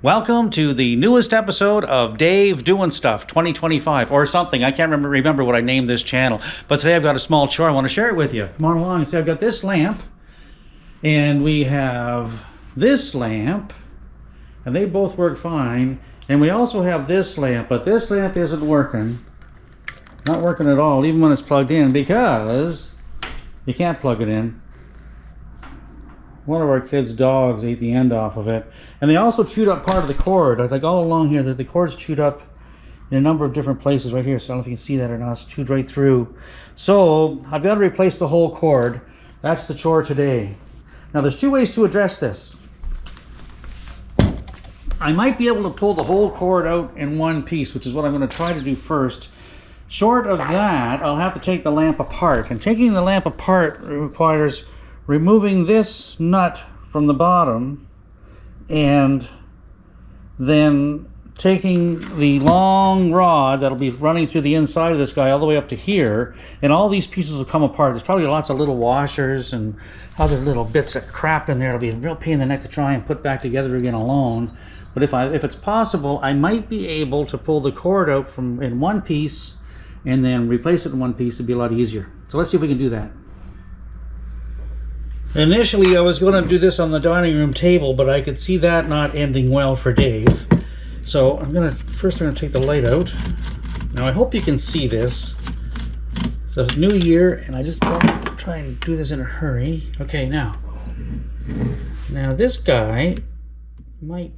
Welcome to the newest episode of Dave Doing Stuff 2025 or something. I can't remember what I named this channel. But today I've got a small chore I want to share it with you. Come on along and see. I've got this lamp and we have this lamp and they both work fine. And we also have this lamp, but this lamp isn't working. Not working at all, even when it's plugged in, because you can't plug it in. One of our kids' dogs ate the end off of it. And they also chewed up part of the cord. Like all along here, the cord's chewed up in a number of different places right here. So I don't know if you can see that or not. It's chewed right through. So I've got to replace the whole cord. That's the chore today. Now there's two ways to address this. I might be able to pull the whole cord out in one piece, which is what I'm going to try to do first. Short of that, I'll have to take the lamp apart. And taking the lamp apart requires removing this nut from the bottom and then taking the long rod that'll be running through the inside of this guy all the way up to here, and all these pieces will come apart. There's probably lots of little washers and other little bits of crap in there. It'll be a real pain in the neck to try and put back together again alone. But if it's possible, I might be able to pull the cord out from in one piece and then replace it in one piece. It'd be a lot easier. So let's see if we can do that. Initially, I was going to do this on the dining room table, but I could see that not ending well for Dave. So I'm going to take the light out. Now I hope you can see this. It's a new year, and I just want to try and do this in a hurry. Okay, now this guy might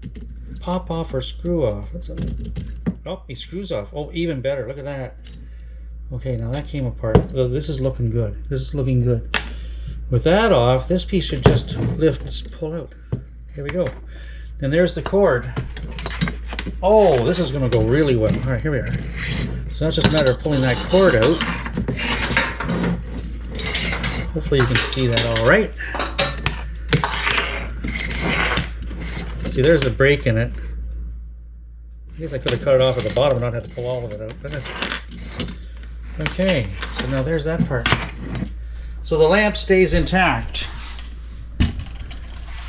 pop off or screw off. Oh, he screws off. Oh, even better. Look at that. Okay, now that came apart. Oh, this is looking good. This is looking good. With that off, this piece should just lift, just pull out. Here we go. And there's the cord. Oh, this is going to go really well. All right, here we are. So that's just a matter of pulling that cord out. Hopefully you can see that all right. See, there's a break in it. I guess I could have cut it off at the bottom and not have to pull all of it out. Okay, so now there's that part. So the lamp stays intact,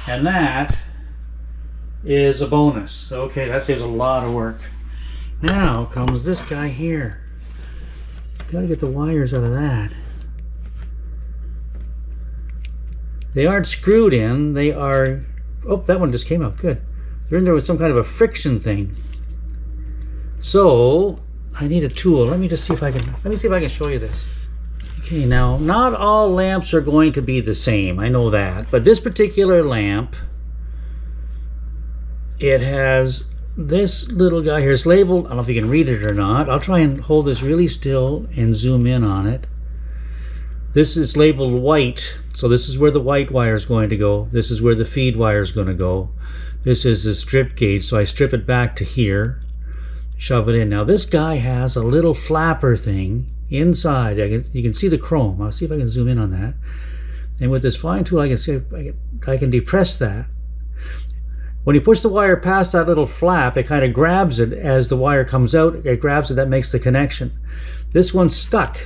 and that is a bonus. Okay, that saves a lot of work. Now comes this guy here. Gotta get the wires out of that. They aren't screwed in, they are... Oh, that one just came out, good. They're in there with some kind of a friction thing. So, I need a tool. Let me see if I can show you this. Okay, now, not all lamps are going to be the same, I know that. But this particular lamp, it has this little guy here. It's labeled, I don't know if you can read it or not. I'll try and hold this really still and zoom in on it. This is labeled white, so this is where the white wire is going to go. This is where the feed wire is going to go. This is the strip gauge, so I strip it back to here, shove it in. Now, this guy has a little flapper thing inside. You can see the chrome. I'll see if I can zoom in on that. And with this fine tool, I can see I can depress that. When you push the wire past that little flap, it kind of grabs it as the wire comes out. It grabs it, that makes the connection. This one's stuck.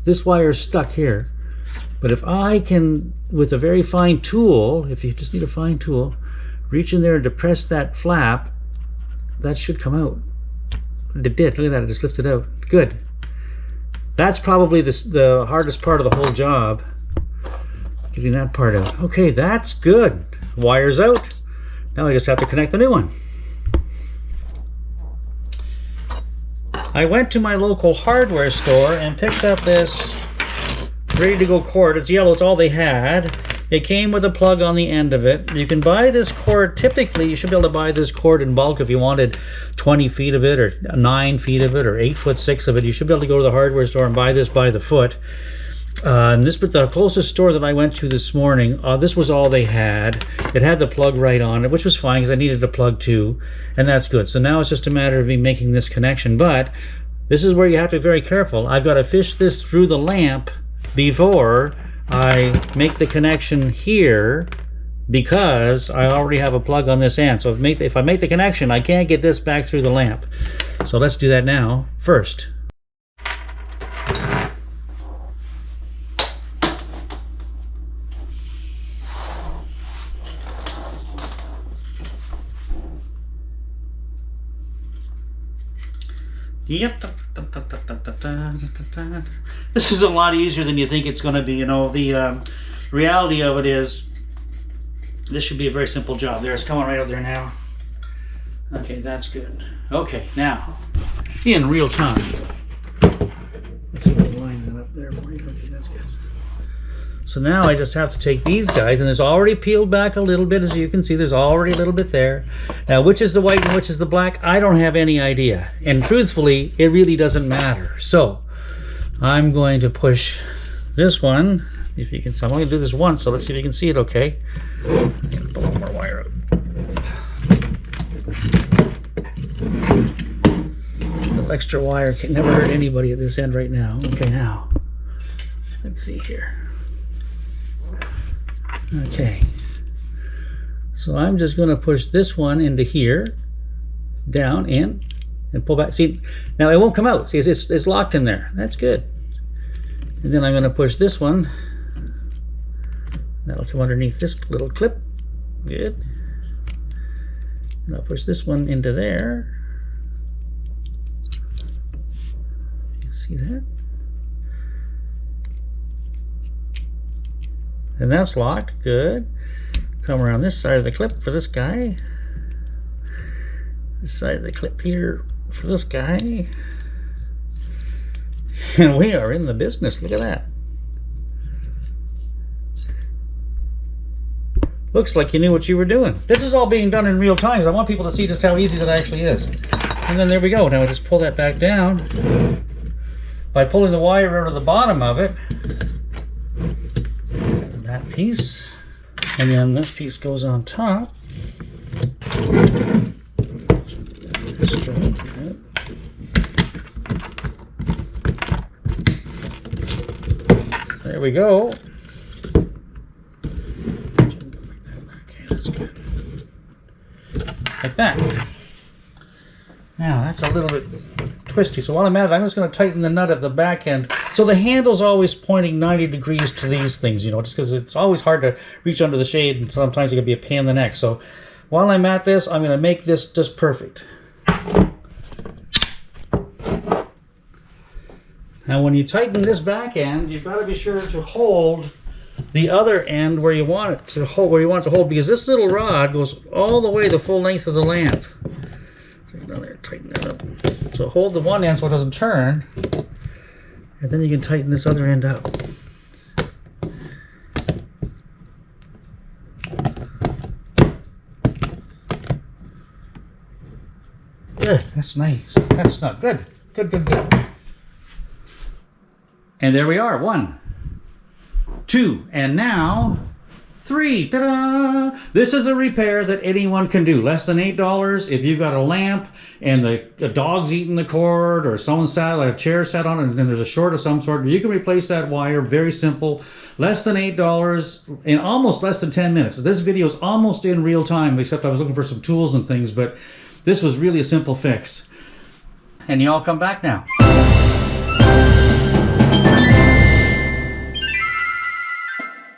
This wire's stuck here. But if I can, with a very fine tool, if you just need a fine tool, reach in there and depress that flap, that should come out. It did. Look at that. It just lifted out. Good. That's probably the hardest part of the whole job, getting that part out. Okay, that's good. Wire's out. Now I just have to connect the new one. I went to my local hardware store and picked up this ready-to-go cord. It's yellow. It's all they had. It came with a plug on the end of it. You can buy this cord. Typically, you should be able to buy this cord in bulk if you wanted 20 feet of it or 9 feet of it or 8'6" of it. You should be able to go to the hardware store and buy this by the foot. And the closest store that I went to this morning, this was all they had. It had the plug right on it, which was fine because I needed a plug too, and that's good. So now it's just a matter of me making this connection. But this is where you have to be very careful. I've got to fish this through the lamp before I make the connection here, because I already have a plug on this end. So if I make the connection, I can't get this back through the lamp. So let's do that now first. Yep. This is a lot easier than you think it's going to be. You know, the reality of it is this should be a very simple job. There, it's coming right up there now. Okay, that's good. Okay, now, in real time. Let's see if I can line that up there for you. Okay, that's good. So now I just have to take these guys, and it's already peeled back a little bit. As you can see, there's already a little bit there. Now, which is the white and which is the black? I don't have any idea. And truthfully, it really doesn't matter. So I'm going to push this one. If you can, so I'm going to do this once, so let's see if you can see it okay. Pull one more wire out. Little extra wire can never hurt anybody at this end right now. Okay, now, let's see here. Okay, so I'm just going to push this one into here, down, in, and pull back. See, now it won't come out. See, it's locked in there. That's good. And then I'm going to push this one. That'll come underneath this little clip. Good. And I'll push this one into there. You see that? And that's locked. Good. Come around this side of the clip for this guy. This side of the clip here for this guy. And we are in the business. Look at that. Looks like you knew what you were doing. This is all being done in real time because I want people to see just how easy that actually is. And then there we go. Now I just pull that back down by pulling the wire out of the bottom of it. That piece, and then this piece goes on top. There we go. Okay, that's good. Like that. Now that's a little bit twisty. So while I'm at it, I'm just going to tighten the nut at the back end. So the handle's always pointing 90 degrees to these things, you know, just because it's always hard to reach under the shade and sometimes it can be a pain in the neck. So while I'm at this, I'm going to make this just perfect. Now when you tighten this back end, you've got to be sure to hold the other end where you want it to hold, because this little rod goes all the way the full length of the lamp. So down there, tighten that up. So hold the one end so it doesn't turn, and then you can tighten this other end up. Good, that's nice. That's not good. Good, good, good. And there we are, 1, 2, and now 3. Ta-da! This is a repair that anyone can do. Less than $8. If you've got a lamp and a dog's eating the cord, or someone sat, like a chair sat on it, and then there's a short of some sort, you can replace that wire. Very simple. Less than $8 in almost less than 10 minutes. So this video is almost in real time, except I was looking for some tools and things, but this was really a simple fix. And you all come back now.